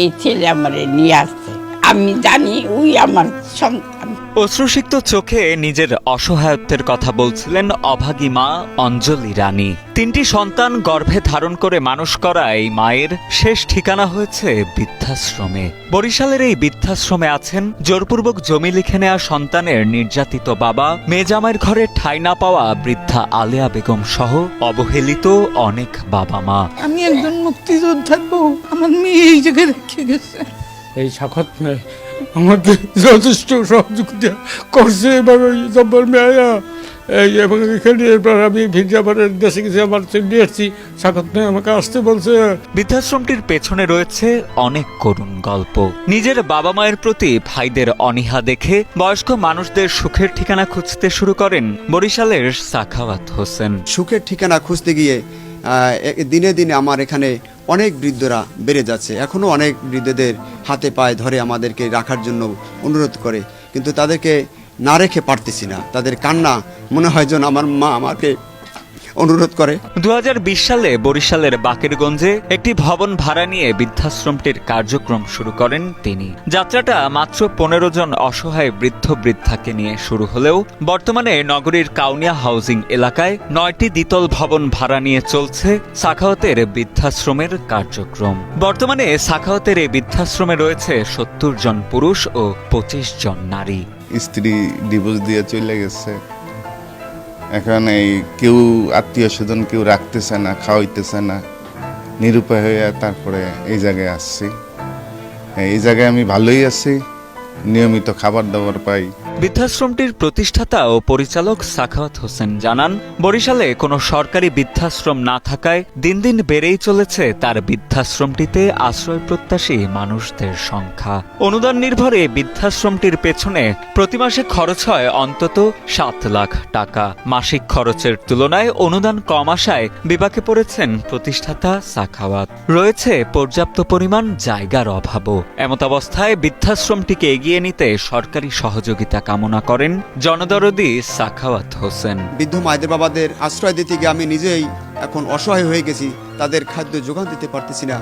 এই ছেলে আমারে নিয়ে আসছে, আমি জানি ওই আমার সন্তান। অশ্রুসিক্ত চোখে নিজের অসহায়ত্বের কথা বলছিলেন অভাগী মা অঞ্জলি রানী। 3টি সন্তান গর্ভে ধারণ করে মানুষ করা এই মায়ের শেষ ঠিকানা হয়েছে বৃদ্ধাশ্রমে। বরিশালের এই বৃদ্ধাশ্রমে আছেন জোরপূর্বক জমি লিখে নেয়া সন্তানের নির্যাতিত বাবা, মেজামাইয়ের ঘরে ঠাঁই না পাওয়া বৃদ্ধা আলেয়া বেগম সহ অবহেলিত অনেক বাবা মা। আমি একজন মুক্তিযোদ্ধার বউ, আমার মেয়ে এই জায়গায় রেখে গেছে। এই সাক্ষাৎ আমাকে যথেষ্ট সহযোগিতা করছে এভাবে জব্বর মেয়া এই এবং এখানে এরপর আমি ভিড়জাবারের দেশে গেছি, আমার নিয়ে এসেছি সাক্ষাৎ মেয়ে আমাকে আসতে বলছে। বৃদ্ধাশ্রমটির পেছনে রয়েছে অনেক করুণ গল্প। নিজের বাবা মায়ের প্রতি ভাইদের অনীহা দেখে বয়স্ক মানুষদের সুখের ঠিকানা খুঁজতে শুরু করেন বরিশালের সাখাওয়াত হোসেন। সুখের ঠিকানা খুঁজতে গিয়ে দিনে দিনে আমার এখানে অনেক বৃদ্ধরা বেড়ে যাচ্ছে। এখনও অনেক বৃদ্ধদের হাতে পায়ে ধরে আমাদেরকে রাখার জন্য অনুরোধ করে, কিন্তু তাদেরকে না রেখে পারতেছি না। তাদের কান্না মনে হয় যেন আমার মা আমাকে অনুরোধ করে। 2020 সালে বরিশালের বাকেরগঞ্জে একটি ভবন ভাড়া নিয়ে বৃদ্ধাশ্রমটির কার্যক্রম শুরু করেন তিনি। যাত্রাটা মাত্র 15 জন অসহায় বৃদ্ধ বৃদ্ধাকে নিয়ে শুরু হলেও বর্তমানে নগরীর কাউনিয়া হাউজিং এলাকায় 9টি দ্বিতল ভবন ভাড়া নিয়ে চলছে সাখাওয়াতের বৃদ্ধাশ্রমের কার্যক্রম। বর্তমানে সাখাওয়াতের এই বৃদ্ধাশ্রমে রয়েছে 70 জন পুরুষ ও 25 জন নারী। স্ত্রী ডিভোর্স দিয়ে চলে গেছে, এখন এই কেউ আত্মীয় স্বজন কেউ রাখতেছে না, খাওয়াইতেছে না, নিরুপায় হয়ে তারপরে এই জায়গায় আসছি। এই জায়গায় আমি ভালোই আছি, নিয়মিত খাবার দাবার পাই। বৃদ্ধাশ্রমটির প্রতিষ্ঠাতা ও পরিচালক সাখাওয়াত হোসেন জানান, বরিশালে কোনো সরকারি বৃদ্ধাশ্রম না থাকায় দিন দিন বেড়েই চলেছে তার বৃদ্ধাশ্রমটিতে আশ্রয় প্রত্যাশী মানুষদের সংখ্যা। অনুদান নির্ভরে বৃদ্ধাশ্রমটির পেছনে প্রতি মাসে খরচ হয় অন্তত 7 লাখ টাকা। মাসিক খরচের তুলনায় অনুদান কম আসায় বিপাকে পড়েছেন প্রতিষ্ঠাতা সাখাওয়াত। রয়েছে পর্যাপ্ত পরিমাণ জায়গার অভাবও। এমতাবস্থায় বৃদ্ধাশ্রমটিকে এগিয়ে নিতে সরকারি সহযোগিতা কামনা করেন জনদরদি সাখাওয়াত হোসেন। বৃদ্ধ মায়েদের বাবাদের আশ্রয় দিতে গিয়ে আমি নিজেই এখন অসহায় হয়ে গেছি, তাদের খাদ্য যোগান দিতে পারতেছি না।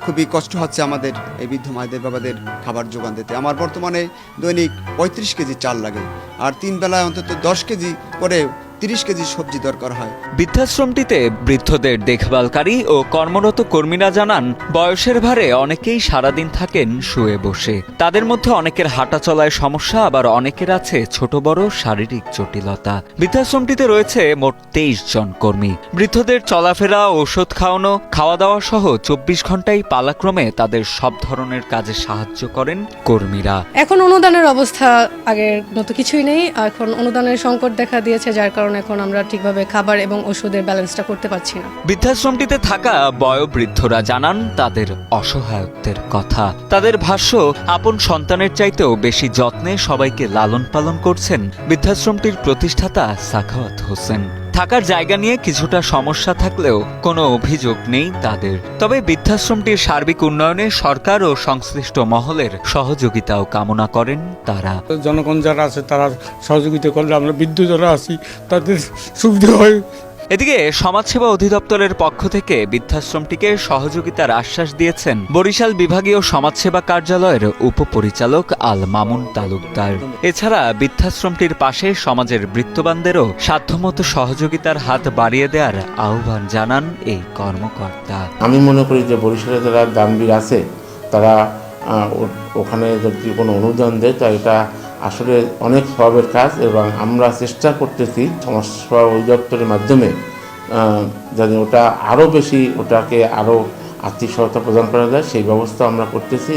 খুবই কষ্ট হচ্ছে আমাদের এই বৃদ্ধ মায়েদের বাবাদের খাবার যোগান দিতে। আমার বর্তমানে দৈনিক 35 কেজি চাল লাগে, আর 3 বেলায় অন্তত 10 কেজি করে 30 কেজি সবজি দরকার হয়। বৃদ্ধাশ্রমটিতে বৃদ্ধদের দেখভালকারী ও কর্মরত কর্মীরা জানান, বয়সের ভারে অনেকেই সারাদিন থাকেন শুয়ে বসে। তাদের মধ্যে অনেকের হাঁটা চলায় সমস্যা, আবার অনেকের আছে ছোট বড় শারীরিক জটিলতা। বৃদ্ধাশ্রমটিতে রয়েছে মোট 23 জন কর্মী। বৃদ্ধদের চলাফেরা, ঔষধ খাওয়ানো, খাওয়া দাওয়া সহ 24 ঘন্টায় পালাক্রমে তাদের সব ধরনের কাজে সাহায্য করেন কর্মীরা। এখন অনুদানের অবস্থা আগের মতো কিছুই নেই। এখন অনুদানের সংকট দেখা দিয়েছে, যার কারণে এখন আমরা ঠিকভাবে খাবার এবং ওষুধের ব্যালেন্সটা করতে পারছি না। বৃদ্ধাশ্রমটিতে থাকা বয়োবৃদ্ধরা জানান তাদের অসহায়ত্বের কথা। তাদের ভাষ্য, আপন সন্তানের চাইতেও বেশি যত্নে সবাইকে লালন পালন করছেন বৃদ্ধাশ্রমটির প্রতিষ্ঠাতা সাখাওয়াত হোসেন। থাকার জায়গা নিয়ে কিছুটা সমস্যা থাকলেও কোনো অভিযোগ নেই তাদের। তবে বৃদ্ধাশ্রমটির সার্বিক উন্নয়নে সরকার ও সংশ্লিষ্ট মহলের সহযোগিতাও কামনা করেন তারা। জনগণ যারা আছে তারা সহযোগিতা করলে আমরা বৃদ্ধ যারা আছি তাদের সুবিধা হয়। এদিকে সমাজসেবা অধিদপ্তরের পক্ষ থেকে বৃদ্ধাশ্রমটিকে সহযোগিতার আশ্বাস দিয়েছেন বরিশাল বিভাগীয় সমাজসেবা কার্যালয়ের উপপরিচালক আল মামুন তালুকদার। এছাড়া বৃদ্ধাশ্রমটির পাশে সমাজের বৃত্তবানদেরও সাধ্যমতো সহযোগিতার হাত বাড়িয়ে দেওয়ার আহ্বান জানান এই কর্মকর্তা। আমি মনে করি যে বরিশালে যারা দানবীর আছে তারা ওখানে যদি কোনো অনুদান দেয় তা এটা আসলে অনেক সবের কাজ, এবং আমরা চেষ্টা করতেছি সমাজসেবা অধিদপ্তরের মাধ্যমে যাতে ওটা আরও বেশি, ওটাকে আরও আর্থিক সহায়তা প্রদান করা যায় সেই ব্যবস্থা আমরা করতেছি।